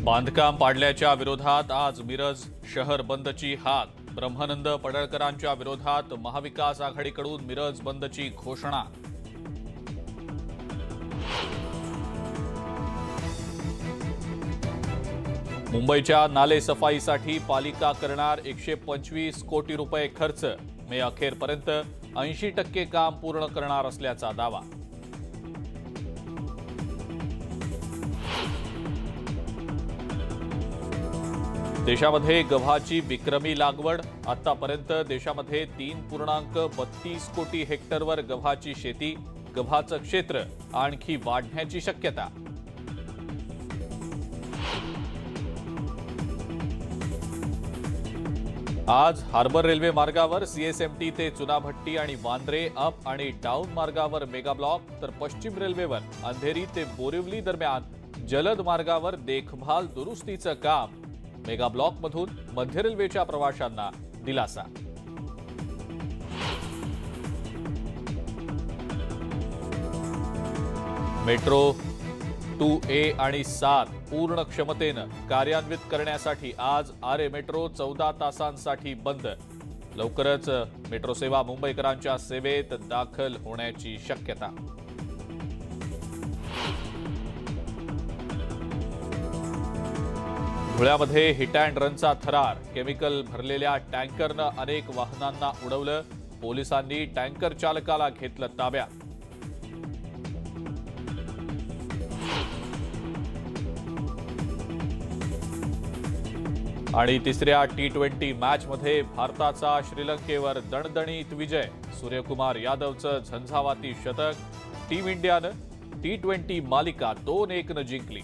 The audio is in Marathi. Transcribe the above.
बांधकाम पाडल्याच्या विरोधात आज मिरज शहर बंदची हाक। ब्रह्मानंद पडळकरांच्या विरोधात महाविकास आघाडीकडून मिरज बंदची घोषणा। मुंबईच्या नाले सफाईसाठी पालिका करणार 125 कोटी रुपये खर्च। मे अखेरपर्यंत 80% काम पूर्ण करणार असल्याचा दावा। देशामध्ये गव्हाची विक्रमी लागवड। आतापर्यंत देशामध्ये 3.32 कोटी हेक्टरवर गव्हाची शेती। गव्हाचं क्षेत्र आणखी वाढण्याची शक्यता। आज हार्बर रेल्वे मार्गावर सीएसएमटी ते चुनाभट्टी आणि वांद्रे अप आणि डाऊन मार्गावर मेगा ब्लॉक, तर पश्चिम रेल्वेवर अंधेरी ते बोरिवली दरम्यान जलद मार्गावर देखभाल दुरुस्तीचं काम। मेगा ब्लॉकमधून मध्य रेल्वेच्या प्रवाशांना दिलासा। मेट्रो 2A आणि 7 पूर्ण क्षमतेनं कार्यान्वित करण्यासाठी आज आरे मेट्रो 14 तासांसाठी बंद। लवकरच मेट्रो सेवा मुंबईकरांच्या सेवेत दाखल होण्याची शक्यता। धुळ्यामध्ये हिट अँड रनचा थरार। केमिकल भरलेल्या टँकरनं अनेक वाहनांना उडवलं। पोलिसांनी टँकर चालकाला घेतलं ताब्यात। आणि तिसऱ्या T20 मॅचमध्ये भारताचा श्रीलंकेवर दणदणीत विजय। सूर्यकुमार यादवचं झंझावाती शतक। टीम इंडियानं T20 मालिका 2-1 जिंकली।